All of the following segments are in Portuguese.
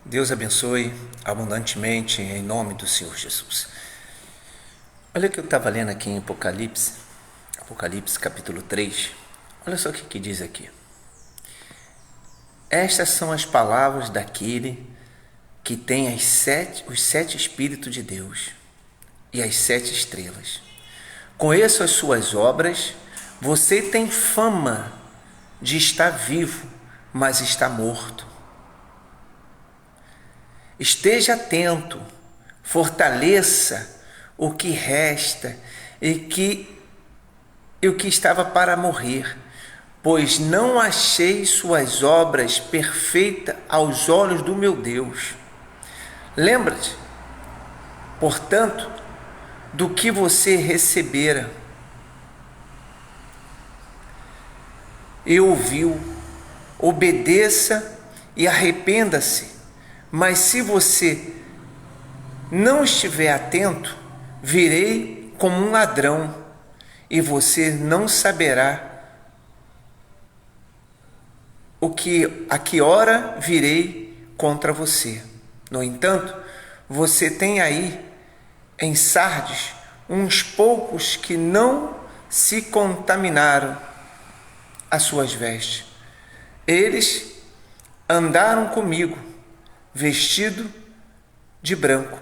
Deus abençoe abundantemente em nome do Senhor Jesus. Olha o que eu estava lendo aqui em Apocalipse capítulo 3. Olha só o que diz aqui. Estas são as palavras daquele que tem os sete Espíritos de Deus e as 7 estrelas. Conheço as suas obras, você tem fama de estar vivo, mas está morto. Esteja atento, fortaleça o que resta e o que estava para morrer, pois não achei suas obras perfeitas aos olhos do meu Deus. Lembra-te, portanto, do que você recebera e ouviu, obedeça e arrependa-se. Mas se você não estiver atento, virei como um ladrão e você não saberá a que hora virei contra você. No entanto, você tem aí em Sardes uns poucos que não se contaminaram as suas vestes. Eles andaram comigo vestido de branco,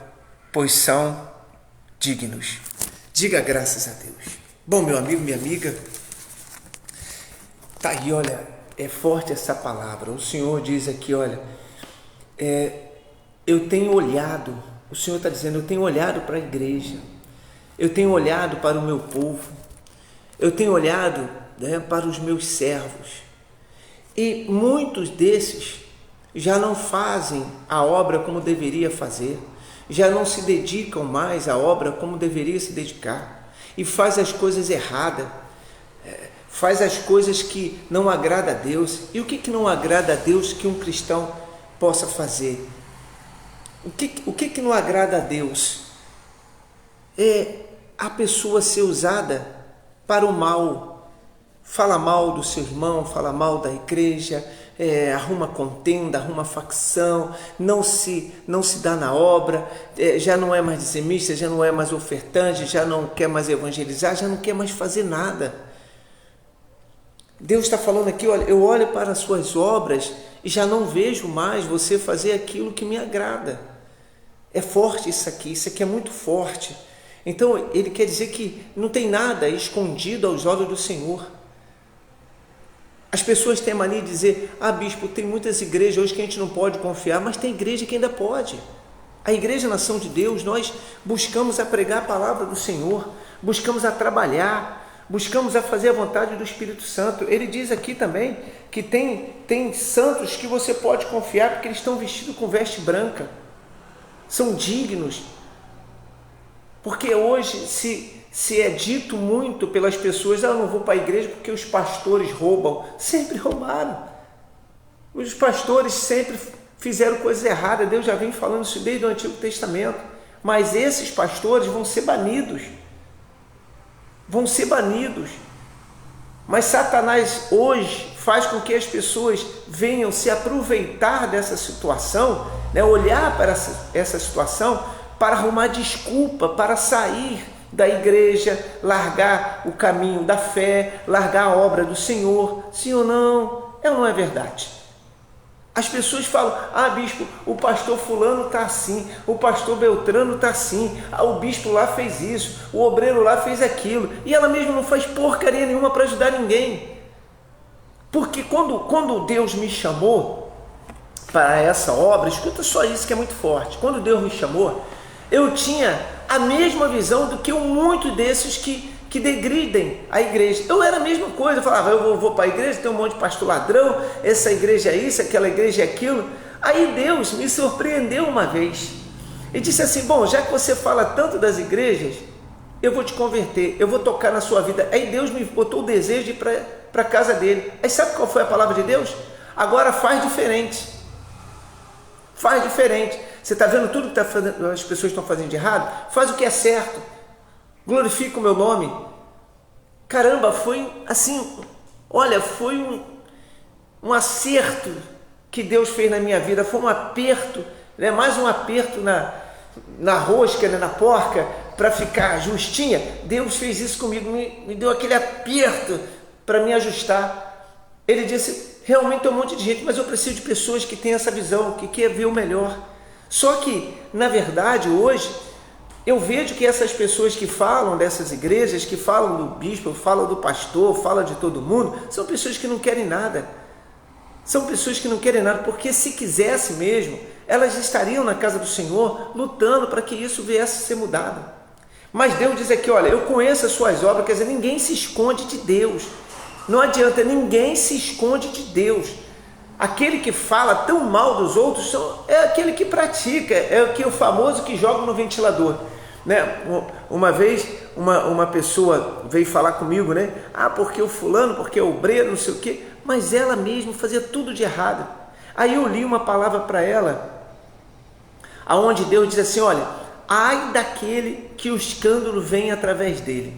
pois são dignos. Diga graças a Deus. Bom, meu amigo, minha amiga, tá aí, olha, é forte essa palavra. O Senhor diz aqui, olha, eu tenho olhado, o Senhor está dizendo, eu tenho olhado para a igreja, eu tenho olhado para o meu povo, eu tenho olhado, para os meus servos, e muitos desses já não fazem a obra como deveria fazer, já não se dedicam mais à obra como deveria se dedicar, e faz as coisas erradas, faz as coisas que não agrada a Deus. E o que não agrada a Deus que um cristão possa fazer? O que não agrada a Deus? É a pessoa ser usada para o mal, fala mal do seu irmão, fala mal da igreja, arruma contenda, arruma facção, não se dá na obra, já não é mais dizimista, já não é mais ofertante, já não quer mais evangelizar, já não quer mais fazer nada. Deus está falando aqui, olha, eu olho para as suas obras e já não vejo mais você fazer aquilo que me agrada. É forte isso aqui é muito forte. Então ele quer dizer que não tem nada escondido aos olhos do Senhor. As pessoas têm a mania de dizer, bispo, tem muitas igrejas hoje que a gente não pode confiar, mas tem igreja que ainda pode. A igreja Nação de Deus, nós buscamos a pregar a palavra do Senhor, buscamos a trabalhar, buscamos a fazer a vontade do Espírito Santo. Ele diz aqui também que tem santos que você pode confiar porque eles estão vestidos com veste branca, são dignos. Porque hoje se é dito muito pelas pessoas, eu não vou para a igreja porque os pastores roubam. Sempre roubaram. Os pastores sempre fizeram coisas erradas. Deus já vem falando isso desde o Antigo Testamento. Mas esses pastores vão ser banidos. Vão ser banidos. Mas Satanás hoje faz com que as pessoas venham se aproveitar dessa situação, olhar para essa situação para arrumar desculpa, para sair da igreja, largar o caminho da fé, largar a obra do Senhor. Sim ou não? Não é verdade. As pessoas falam, bispo, o pastor fulano está assim, o pastor Beltrano está assim, o bispo lá fez isso, o obreiro lá fez aquilo, e ela mesma não faz porcaria nenhuma para ajudar ninguém. Porque quando Deus me chamou para essa obra, escuta só isso que é muito forte, quando Deus me chamou, eu tinha a mesma visão do que muitos desses que degridem a igreja. Eu era a mesma coisa, eu falava, eu vou para a igreja, tem um monte de pastor ladrão, essa igreja é isso, aquela igreja é aquilo. Aí Deus me surpreendeu uma vez e disse assim, bom, já que você fala tanto das igrejas, eu vou te converter, eu vou tocar na sua vida. Aí Deus me botou o desejo de ir para a casa dele. Aí sabe qual foi a palavra de Deus? Agora faz diferente. Faz diferente. Você está vendo tudo que as pessoas estão fazendo de errado? Faz o que é certo. Glorifica o meu nome. Caramba, foi assim, olha, foi um acerto que Deus fez na minha vida, foi um aperto né? Mais um aperto na rosca, né? Na porca, para ficar justinha. Deus fez isso comigo, me deu aquele aperto para me ajustar. Ele disse, realmente tem um monte de gente, mas eu preciso de pessoas que têm essa visão, que quer ver o melhor. Só que, na verdade, hoje, eu vejo que essas pessoas que falam dessas igrejas, que falam do bispo, falam do pastor, falam de todo mundo, são pessoas que não querem nada. São pessoas que não querem nada, porque se quisesse mesmo, elas estariam na casa do Senhor, lutando para que isso viesse a ser mudado. Mas Deus diz aqui, olha, eu conheço as suas obras, quer dizer, ninguém se esconde de Deus. Não adianta, ninguém se esconde de Deus. Aquele que fala tão mal dos outros é aquele que pratica, é o famoso que joga no ventilador. Né? Uma vez uma pessoa veio falar comigo, né? Porque o fulano, porque o obreiro, não sei o quê, mas ela mesma fazia tudo de errado. Aí eu li uma palavra para ela, aonde Deus diz assim, olha, ai daquele que o escândalo vem através dele.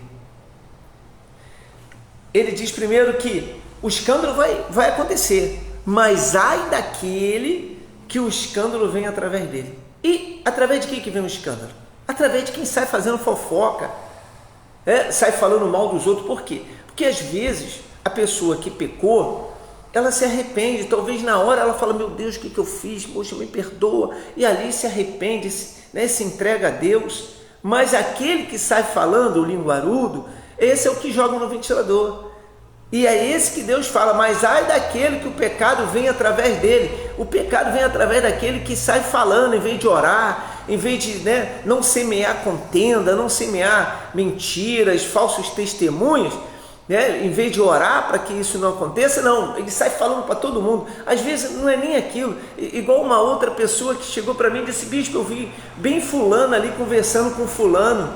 Ele diz primeiro que o escândalo vai acontecer, mas ai daquele que o escândalo vem através dele. E através de quem que vem o escândalo? Através de quem sai fazendo fofoca, sai falando mal dos outros. Por quê? Porque às vezes a pessoa que pecou, ela se arrepende, talvez na hora ela fala, meu Deus, o que eu fiz? Poxa, me perdoa, e ali se arrepende, né, se entrega a Deus. Mas aquele que sai falando o linguarudo, esse é o que joga no ventilador. E é esse que Deus fala, mas ai daquele que o pecado vem através dele. O pecado vem através daquele que sai falando, em vez de orar, em vez de, né, não semear contenda, não semear mentiras, falsos testemunhos, né, em vez de orar para que isso não aconteça, não, ele sai falando para todo mundo. Às vezes não é nem aquilo, igual uma outra pessoa que chegou para mim e disse, bispo, eu vi bem fulano ali conversando com fulano.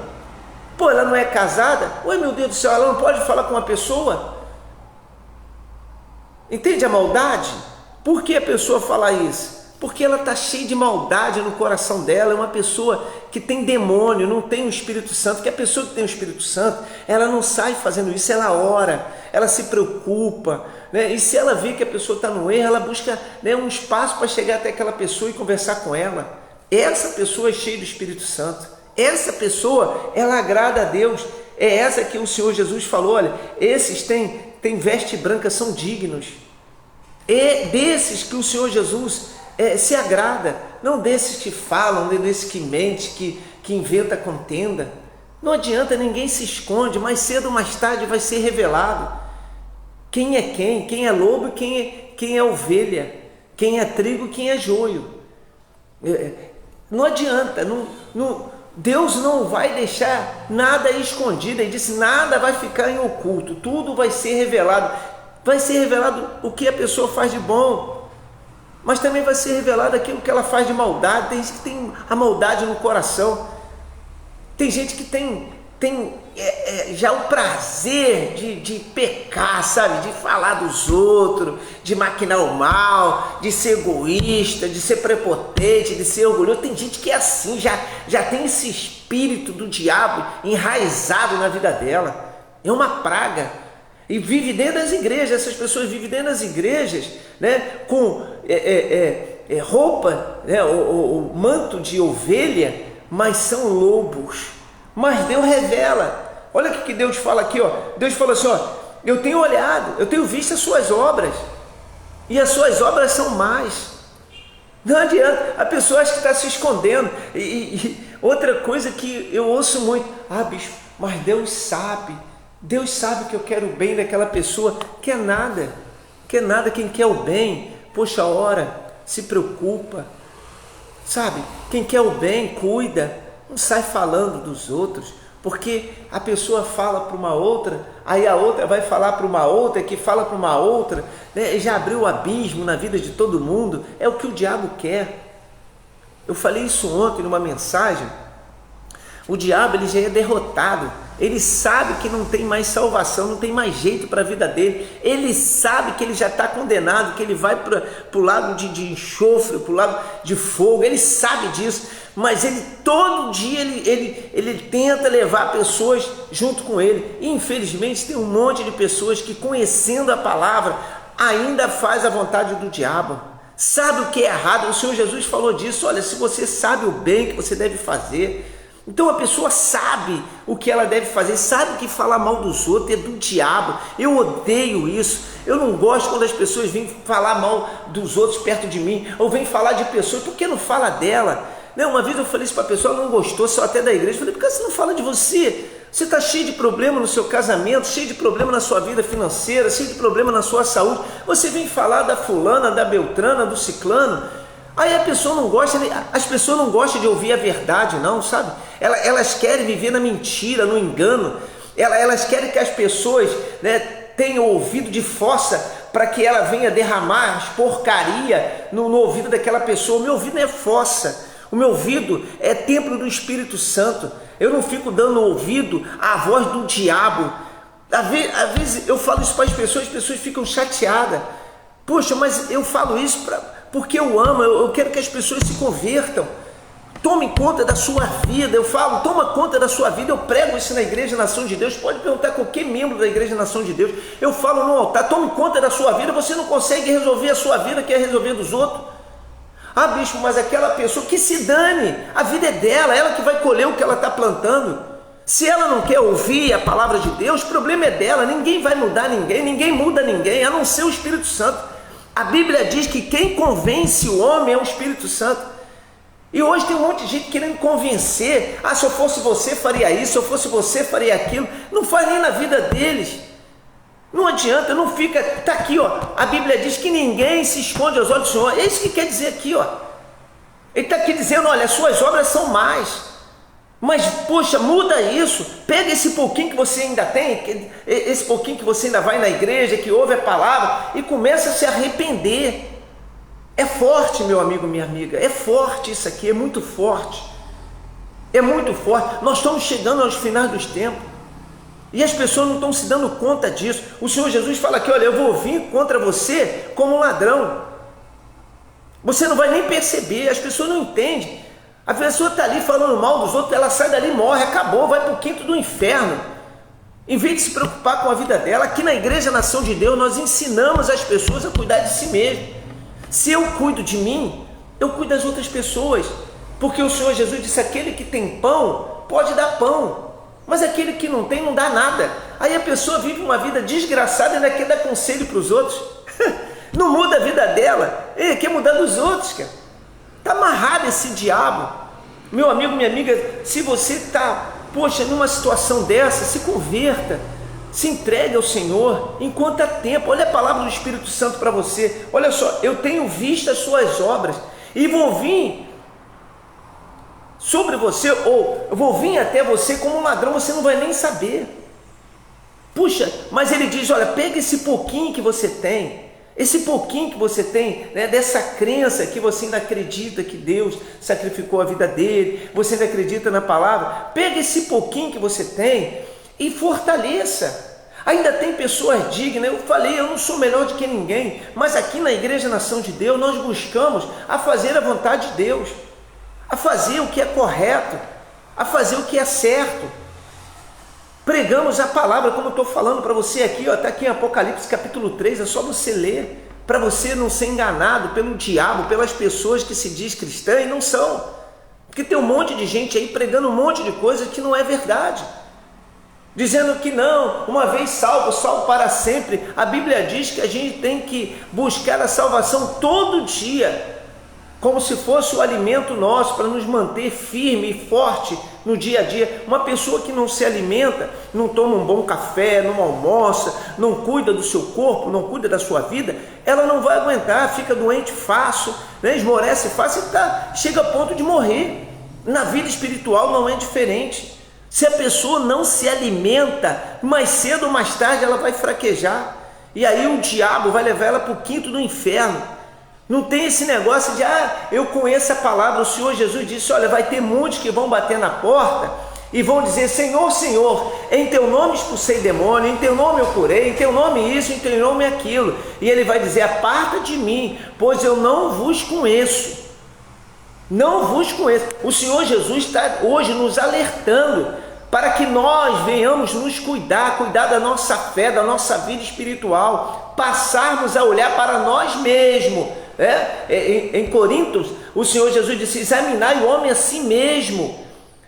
Pô, ela não é casada? Oi, meu Deus do céu, ela não pode falar com uma pessoa? Entende a maldade? Por que a pessoa fala isso? Porque ela está cheia de maldade no coração dela, é uma pessoa que tem demônio, não tem o Espírito Santo, que a pessoa que tem o Espírito Santo, ela não sai fazendo isso, ela ora, ela se preocupa, né? E se ela vê que a pessoa está no erro, ela busca, né, um espaço para chegar até aquela pessoa e conversar com ela. Essa pessoa é cheia do Espírito Santo, essa pessoa, ela agrada a Deus, é essa que o Senhor Jesus falou, olha, esses têm veste branca, são dignos. É desses que o Senhor Jesus se agrada, não desses que falam, desses que mente, que inventa contenda. Não adianta, ninguém se esconde, mais cedo ou mais tarde vai ser revelado quem é quem é lobo e quem é ovelha, quem é trigo e quem é joio. Não adianta, Deus não vai deixar nada escondido. Ele disse, nada vai ficar em oculto, tudo vai ser revelado. Vai ser revelado o que a pessoa faz de bom, mas também vai ser revelado aquilo que ela faz de maldade. Tem gente que tem a maldade no coração, tem gente que tem já o prazer de pecar, sabe? De falar dos outros, de maquinar o mal, de ser egoísta, de ser prepotente, de ser orgulhoso. Tem gente que é assim, já tem esse espírito do diabo enraizado na vida dela. É uma praga. E vive dentro das igrejas, essas pessoas vivem dentro das igrejas, né, com roupa, né, o manto de ovelha, mas são lobos. Mas Deus revela. Olha o que Deus fala aqui, ó. Deus falou assim, ó, eu tenho olhado, eu tenho visto as suas obras, e as suas obras são más. Não adianta, a pessoa acha que está se escondendo. E outra coisa que eu ouço muito, bispo, mas Deus sabe que eu quero o bem daquela pessoa. Quer nada, quem quer o bem, poxa, ora, se preocupa, sabe? Quem quer o bem, cuida, não sai falando dos outros, porque a pessoa fala para uma outra, aí a outra vai falar para uma outra, que fala para uma outra, né? Já abriu o abismo na vida de todo mundo. É o que o diabo quer. Eu falei isso ontem numa mensagem. O diabo, ele já é derrotado, ele sabe que não tem mais salvação, não tem mais jeito para a vida dele, ele sabe que ele já está condenado, que ele vai para o lado de enxofre, para o lado de fogo, ele sabe disso, mas ele todo dia ele tenta levar pessoas junto com ele. E infelizmente tem um monte de pessoas que, conhecendo a palavra, ainda faz a vontade do diabo, sabe o que é errado. O Senhor Jesus falou disso. Olha, se você sabe o bem que você deve fazer, então a pessoa sabe o que ela deve fazer, sabe que falar mal dos outros é do diabo. Eu odeio isso. Eu não gosto quando as pessoas vêm falar mal dos outros perto de mim, ou vêm falar de pessoas. Por que não fala dela? Uma vez eu falei isso para a pessoa, ela não gostou, saiu até da igreja. Eu falei, por que você não fala de você? Você está cheio de problema no seu casamento, cheio de problema na sua vida financeira, cheio de problema na sua saúde. Você vem falar da fulana, da beltrana, do ciclano. Aí a pessoa não gosta, as pessoas não gostam de ouvir a verdade, não, sabe? Elas querem viver na mentira, no engano. Elas querem que as pessoas, tenham ouvido de fossa para que ela venha derramar as porcaria no ouvido daquela pessoa. O meu ouvido não é fossa, o meu ouvido é templo do Espírito Santo. Eu não fico dando ouvido à voz do diabo. Às vezes eu falo isso para as pessoas ficam chateadas. Poxa, mas eu falo isso porque eu amo, eu quero que as pessoas se convertam. Tome conta da sua vida. Eu falo, toma conta da sua vida. Eu prego isso na Igreja Nação de Deus. Pode perguntar a qualquer membro da Igreja Nação de Deus. Eu falo no altar, tome conta da sua vida. Você não consegue resolver a sua vida, quer resolver dos outros. Ah, bispo, mas aquela pessoa que se dane, a vida é dela, ela que vai colher o que ela está plantando. Se ela não quer ouvir a palavra de Deus, o problema é dela. Ninguém vai mudar ninguém muda ninguém, a não ser o Espírito Santo. A Bíblia diz que quem convence o homem é o Espírito Santo. E hoje tem um monte de gente querendo convencer. Ah, se eu fosse você faria isso, se eu fosse você faria aquilo. Não faz nem na vida deles. Não adianta, não fica. Está aqui, ó. A Bíblia diz que ninguém se esconde aos olhos do Senhor. É isso que quer dizer aqui, ó. Ele está aqui dizendo, olha, as suas obras são más. Mas, poxa, muda isso. Pega esse pouquinho que você ainda tem, esse pouquinho que você ainda vai na igreja, que ouve a palavra, e começa a se arrepender. É forte, meu amigo, minha amiga. É forte isso aqui, é muito forte. É muito forte. Nós estamos chegando aos finais dos tempos. E as pessoas não estão se dando conta disso. O Senhor Jesus fala aqui, olha, eu vou vir contra você como um ladrão. Você não vai nem perceber, as pessoas não entendem. A pessoa está ali falando mal dos outros, ela sai dali, morre, acabou, vai para o quinto do inferno. Em vez de se preocupar com a vida dela, aqui na Igreja Nação de Deus, nós ensinamos as pessoas a cuidar de si mesmo. Se eu cuido de mim, eu cuido das outras pessoas. Porque o Senhor Jesus disse, aquele que tem pão, pode dar pão. Mas aquele que não tem, não dá nada. Aí a pessoa vive uma vida desgraçada e ainda quer dar conselho para os outros. Não muda a vida dela. Ele quer mudar dos outros, cara. Está amarrado esse diabo. Meu amigo, minha amiga, se você está, poxa, numa situação dessa, se converta. Se entregue ao Senhor enquanto há tempo. Olha a palavra do Espírito Santo para você. Olha só, eu tenho visto as suas obras e vou vir sobre você, ou eu vou vir até você como um ladrão, você não vai nem saber. Puxa, mas ele diz, olha, pega esse pouquinho que você tem, dessa crença que você ainda acredita que Deus sacrificou a vida dele, você ainda acredita na palavra, pega esse pouquinho que você tem e fortaleça. Ainda tem pessoas dignas. Eu falei, eu não sou melhor do que ninguém, mas aqui na Igreja Nação de Deus nós buscamos a fazer a vontade de Deus, a fazer o que é correto, a fazer o que é certo. Pregamos a palavra, como eu estou falando para você aqui, está aqui em Apocalipse capítulo 3, é só você ler, para você não ser enganado pelo diabo, pelas pessoas que se diz cristã e não são, porque tem um monte de gente aí pregando um monte de coisa que não é verdade, dizendo que não, uma vez salvo, salvo para sempre. A Bíblia diz que a gente tem que buscar a salvação todo dia, como se fosse o alimento nosso, para nos manter firme e forte no dia a dia. Uma pessoa que não se alimenta, não toma um bom café, não almoça, não cuida do seu corpo, não cuida da sua vida, ela não vai aguentar, fica doente fácil, esmorece fácil e chega a ponto de morrer. Na vida espiritual não é diferente. Se a pessoa não se alimenta, mais cedo ou mais tarde ela vai fraquejar, e aí o diabo vai levar ela para o quinto do inferno. Não tem esse negócio de, eu conheço a palavra. O Senhor Jesus disse, olha, vai ter muitos que vão bater na porta e vão dizer, Senhor, Senhor, em teu nome expulsei demônio, em teu nome eu curei, em teu nome isso, em teu nome aquilo. E ele vai dizer, aparta de mim, pois eu não vos conheço. Não vos conheço. O Senhor Jesus está hoje nos alertando para que nós venhamos nos cuidar da nossa fé, da nossa vida espiritual, passarmos a olhar para nós mesmos, Em Coríntios, o Senhor Jesus disse: examinar o homem a si mesmo.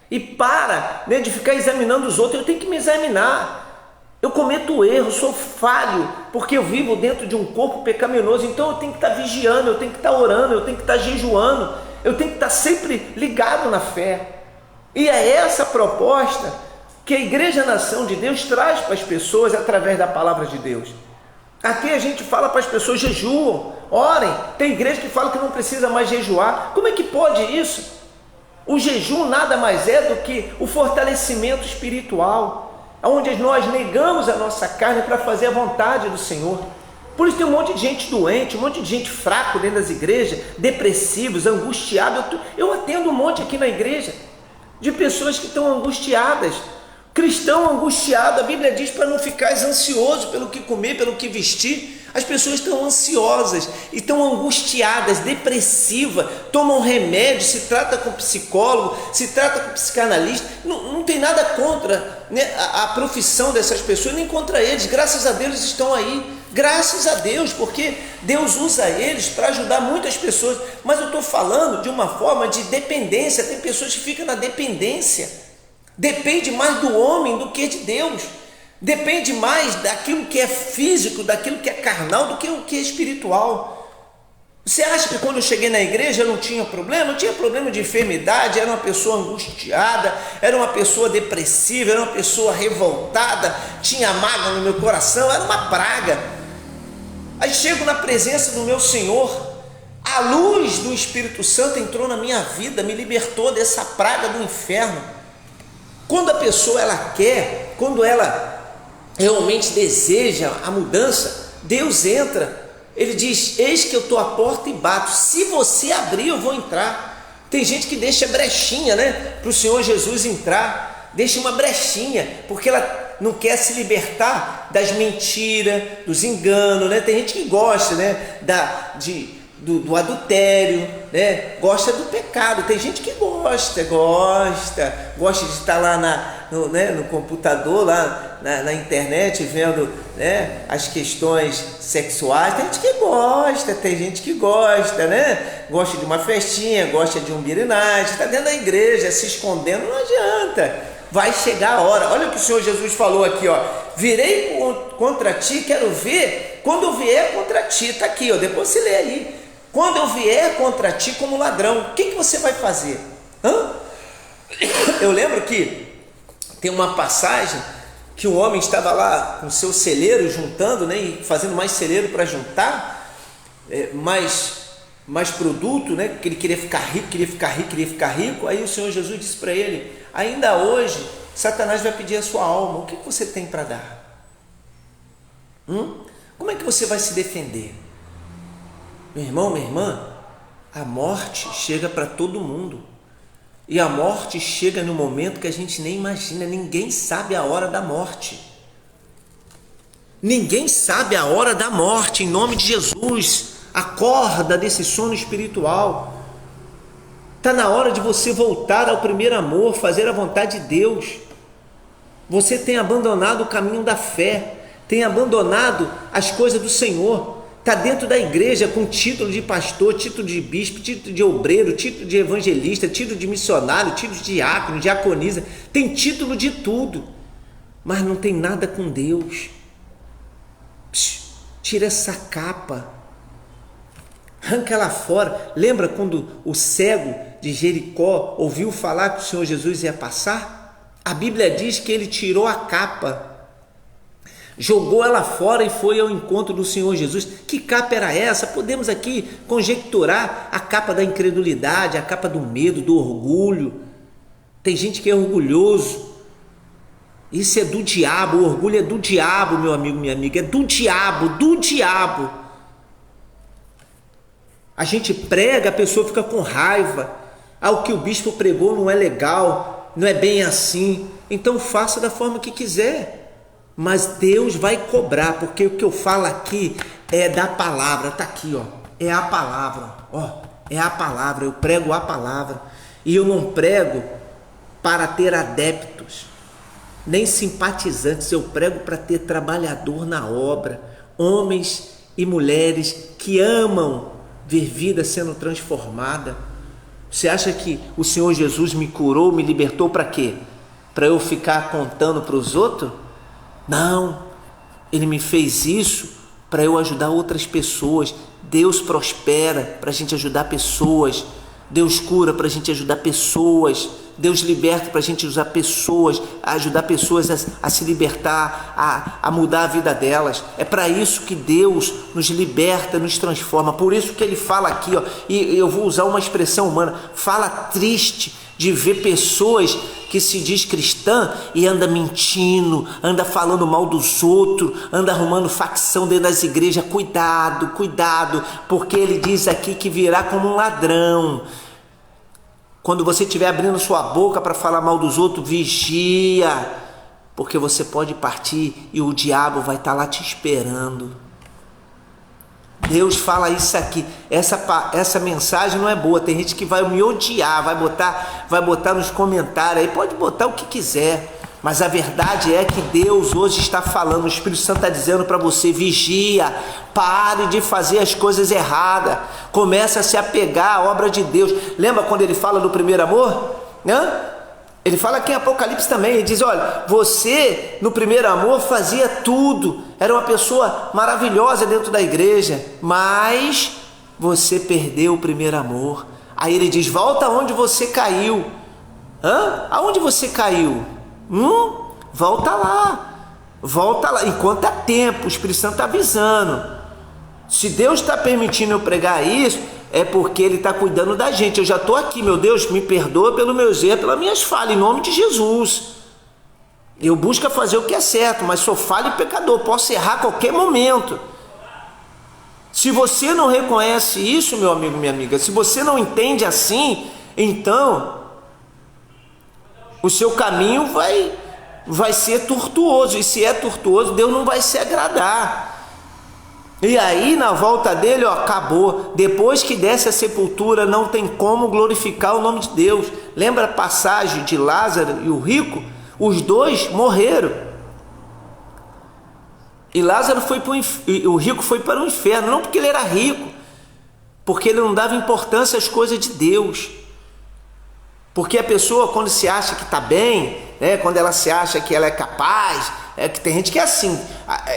E para, né, de ficar examinando os outros. Eu tenho que me examinar. Eu cometo erro, sou falho, porque eu vivo dentro de um corpo pecaminoso. Então eu tenho que estar vigiando, eu tenho que estar orando, eu tenho que estar jejuando, eu tenho que estar sempre ligado na fé. E é essa a proposta que a Igreja Nação de Deus traz para as pessoas através da palavra de Deus. Aqui a gente fala para as pessoas: jejuam, orem. Tem igreja que fala que não precisa mais jejuar. Como é que pode isso? O jejum nada mais é do que o fortalecimento espiritual, onde nós negamos a nossa carne para fazer a vontade do Senhor. Por isso tem um monte de gente doente, um monte de gente fraco dentro das igrejas, depressivos, angustiados. Eu atendo um monte aqui na igreja de pessoas que estão angustiadas. Cristão angustiado, a Bíblia diz para não ficar ansioso pelo que comer, pelo que vestir. As pessoas estão ansiosas, estão angustiadas, depressivas, tomam remédio, se trata com psicólogo, se trata com psicanalista. Não tem nada contra, né, a profissão dessas pessoas, nem contra eles. Graças a Deus estão aí, graças a Deus, porque Deus usa eles para ajudar muitas pessoas. Mas eu estou falando de uma forma de dependência. Tem pessoas que ficam na dependência, depende mais do homem do que de Deus. Depende mais daquilo que é físico, daquilo que é carnal, do que o que é espiritual. Você acha que quando eu cheguei na igreja eu não tinha problema? Eu tinha problema de enfermidade, era uma pessoa angustiada, era uma pessoa depressiva, era uma pessoa revoltada, tinha mágoa no meu coração, era uma praga. Aí chego na presença do meu Senhor, a luz do Espírito Santo entrou na minha vida, me libertou dessa praga do inferno. Quando a pessoa ela quer, quando ela realmente deseja a mudança, Deus entra. Ele diz: eis que eu estou à porta e bato, se você abrir eu vou entrar. Tem gente que deixa brechinha, né, para o Senhor Jesus entrar, deixa uma brechinha, porque ela não quer se libertar das mentiras, dos enganos, né? Tem gente que gosta, né, do adultério, né? Gosta do pecado. Tem gente que gosta de estar lá no computador, lá na internet, vendo, né, as questões sexuais. Tem gente que gosta, né? Gosta de uma festinha, gosta de um birinage, está dentro da igreja, se escondendo, não adianta. Vai chegar a hora. Olha o que o Senhor Jesus falou aqui, ó: virei contra ti, quero ver quando eu vier contra ti. Está aqui, ó, depois você lê aí. Quando eu vier contra ti como ladrão, o que você vai fazer? Eu lembro que tem uma passagem que um homem estava lá com seu celeiro juntando, né, e fazendo mais celeiro para juntar mais produto, né, que ele queria ficar rico. Aí o Senhor Jesus disse para ele: ainda hoje Satanás vai pedir a sua alma. O que você tem para dar? Como é que você vai se defender? Meu irmão, minha irmã, a morte chega para todo mundo. E a morte chega no momento que a gente nem imagina. Ninguém sabe a hora da morte. Ninguém sabe a hora da morte. Em nome de Jesus, acorda desse sono espiritual. Está na hora de você voltar ao primeiro amor, fazer a vontade de Deus. Você tem abandonado o caminho da fé, tem abandonado as coisas do Senhor. Está dentro da igreja com título de pastor, título de bispo, título de obreiro, título de evangelista, título de missionário, título de diácono, diaconisa. Tem título de tudo, mas não tem nada com Deus. Tira essa capa, arranca ela fora. Lembra quando o cego de Jericó ouviu falar que o Senhor Jesus ia passar? A Bíblia diz que ele tirou a capa, jogou ela fora e foi ao encontro do Senhor Jesus. Que capa era essa? Podemos aqui conjecturar: a capa da incredulidade, a capa do medo, do orgulho. Tem gente que é orgulhoso. Isso é do diabo. O orgulho é do diabo, meu amigo, minha amiga. É do diabo. A gente prega, a pessoa fica com raiva. O que o bispo pregou não é legal, não é bem assim. Então faça da forma que quiser. Mas Deus vai cobrar, porque o que eu falo aqui é da palavra. Está aqui, ó, é a palavra, é a palavra. Eu prego a palavra, e eu não prego para ter adeptos, nem simpatizantes. Eu prego para ter trabalhador na obra, homens e mulheres que amam ver vida sendo transformada. Você acha que o Senhor Jesus me curou, me libertou para quê? Para eu ficar contando para os outros? Não, Ele me fez isso para eu ajudar outras pessoas. Deus prospera para a gente ajudar pessoas. Deus cura para a gente ajudar pessoas. Deus liberta para a gente ajudar pessoas a se libertar, a mudar a vida delas. É para isso que Deus nos liberta, nos transforma. Por isso que Ele fala aqui, e eu vou usar uma expressão humana, fala triste de ver pessoas que se diz cristã e anda mentindo, anda falando mal dos outros, anda arrumando facção dentro das igrejas. Cuidado, porque Ele diz aqui que virá como um ladrão. Quando você estiver abrindo sua boca para falar mal dos outros, vigia, porque você pode partir e o diabo vai estar lá te esperando. Deus fala isso aqui. Essa mensagem não é boa. Tem gente que vai me odiar, vai botar nos comentários aí, pode botar o que quiser. Mas a verdade é que Deus hoje está falando, o Espírito Santo está dizendo para você: vigia, pare de fazer as coisas erradas, comece a se apegar à obra de Deus. Lembra quando Ele fala do primeiro amor? Ele fala aqui em Apocalipse também, Ele diz: olha, você no primeiro amor fazia tudo, era uma pessoa maravilhosa dentro da igreja, mas você perdeu o primeiro amor. Aí Ele diz: volta onde você caiu. Aonde você caiu? Volta lá, enquanto há tempo. O Espírito Santo está avisando. Se Deus está permitindo eu pregar isso, é porque Ele está cuidando da gente. Eu já estou aqui, meu Deus, me perdoa pelo meus erros, pelas minhas falhas, em nome de Jesus. Eu busco fazer o que é certo, mas sou falho e pecador, posso errar a qualquer momento. Se você não reconhece isso, meu amigo, minha amiga, se você não entende assim, então o seu caminho vai ser tortuoso, e se é tortuoso, Deus não vai se agradar. E aí na volta dele, acabou. Depois que desce a sepultura, não tem como glorificar o nome de Deus. Lembra a passagem de Lázaro e o rico? Os dois morreram. E Lázaro o rico foi para o inferno, não porque ele era rico, porque ele não dava importância às coisas de Deus. Porque a pessoa, quando se acha que está bem, quando ela se acha que ela é capaz, que tem gente que é assim,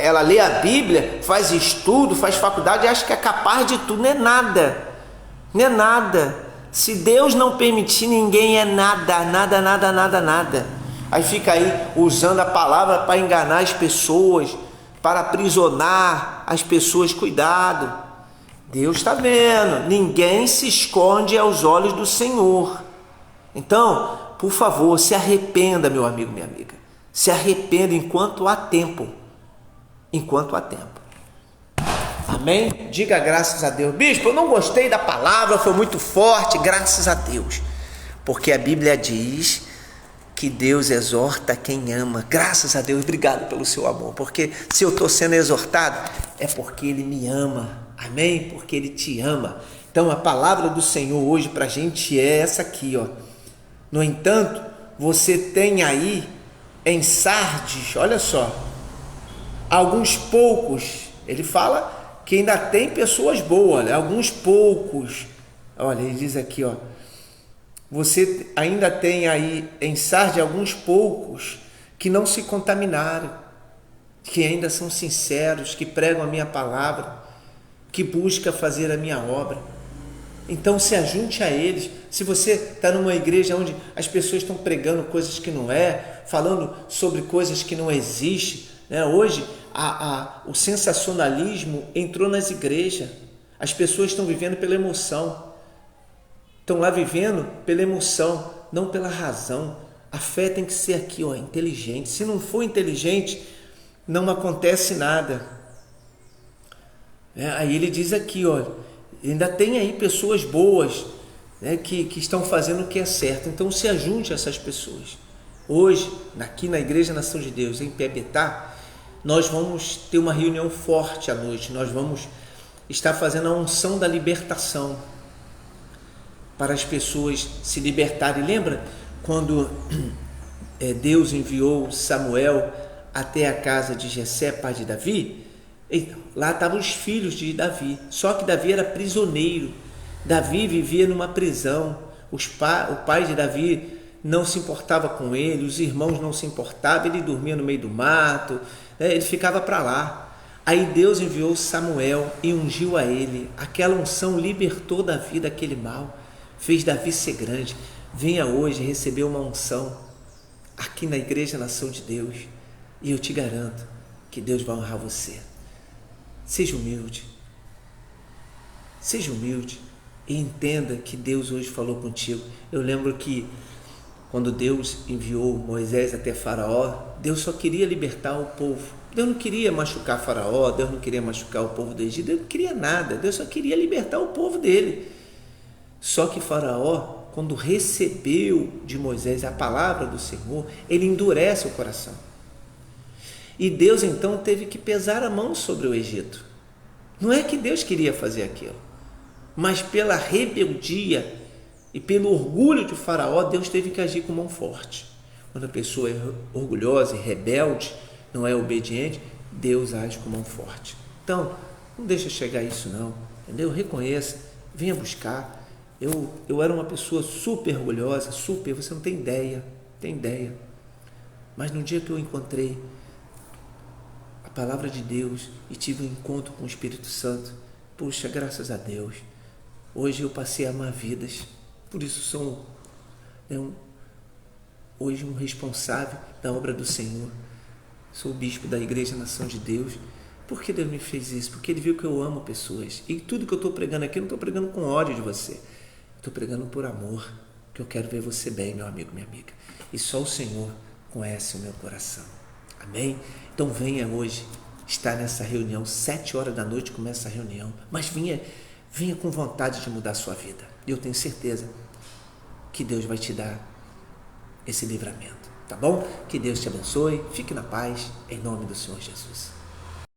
ela lê a Bíblia, faz estudo, faz faculdade e acha que é capaz de tudo. Não é nada. Se Deus não permitir, ninguém é nada. Aí fica aí usando a palavra para enganar as pessoas, para aprisionar as pessoas. Cuidado, Deus está vendo, ninguém se esconde aos olhos do Senhor. Então, por favor, se arrependa, meu amigo, minha amiga. Se arrependa enquanto há tempo. Amém? Diga graças a Deus. Bispo, eu não gostei da palavra, foi muito forte. Graças a Deus. Porque a Bíblia diz que Deus exorta quem ama. Graças a Deus, obrigado pelo seu amor. Porque se eu estou sendo exortado, é porque Ele me ama. Amém? Porque Ele te ama. Então, a palavra do Senhor hoje para a gente é essa aqui, No entanto, você tem aí em Sardes, olha só, alguns poucos. Ele fala que ainda tem pessoas boas, alguns poucos. Olha, ele diz aqui, você ainda tem aí em Sardes alguns poucos que não se contaminaram, que ainda são sinceros, que pregam a minha palavra, que buscam fazer a minha obra. Então se ajunte a eles. Se você está numa igreja onde as pessoas estão pregando coisas que não falando sobre coisas que não existem, hoje o sensacionalismo entrou nas igrejas. As pessoas estão vivendo pela emoção, estão lá vivendo pela emoção, não pela razão. A fé tem que ser aqui, inteligente. Se não for inteligente, não acontece nada. Aí ele diz aqui, ainda tem aí pessoas boas, que estão fazendo o que é certo. Então se ajunte a essas pessoas. Hoje, aqui na Igreja Nação de Deus, em Piabetá, nós vamos ter uma reunião forte à noite. Nós vamos estar fazendo a unção da libertação, para as pessoas se libertarem. Lembra quando Deus enviou Samuel até a casa de Jessé, pai de Davi? Então, lá estavam os filhos de Davi, só que Davi era prisioneiro. Davi vivia numa prisão. O pai de Davi não se importava com ele, os irmãos não se importavam, ele dormia no meio do mato, né? Ele ficava para lá. Aí Deus enviou Samuel e ungiu a ele. Aquela unção libertou Davi daquele mal, fez Davi ser grande. Venha hoje receber uma unção aqui na Igreja Nação de Deus, e eu te garanto que Deus vai honrar você. Seja humilde e entenda que Deus hoje falou contigo. Eu lembro que quando Deus enviou Moisés até Faraó, Deus só queria libertar o povo. Deus não queria machucar Faraó, Deus não queria machucar o povo do Egito, Deus não queria nada, Deus só queria libertar o povo dele. Só que Faraó, quando recebeu de Moisés a palavra do Senhor, ele endurece o coração. E Deus então teve que pesar a mão sobre o Egito. Não é que Deus queria fazer aquilo, mas pela rebeldia e pelo orgulho de Faraó, Deus teve que agir com mão forte. Quando a pessoa é orgulhosa e rebelde, não é obediente, Deus age com mão forte. Então, não deixa chegar isso não, entendeu? Reconheça, venha buscar. Eu era uma pessoa super orgulhosa, você não tem ideia. Mas no dia que eu encontrei a palavra de Deus e tive um encontro com o Espírito Santo, puxa, graças a Deus, hoje eu passei a amar vidas. Por isso sou hoje um responsável da obra do Senhor. Sou o bispo da Igreja Nação de Deus. Por que Deus me fez isso? Porque Ele viu que eu amo pessoas. E tudo que eu estou pregando aqui, eu não estou pregando com ódio de você. Estou pregando por amor, que eu quero ver você bem, meu amigo, minha amiga. E só o Senhor conhece o meu coração. Amém? Então venha hoje estar nessa reunião. 7h da noite começa a reunião. Mas venha com vontade de mudar a sua vida. E eu tenho certeza que Deus vai te dar esse livramento. Tá bom? Que Deus te abençoe. Fique na paz, em nome do Senhor Jesus.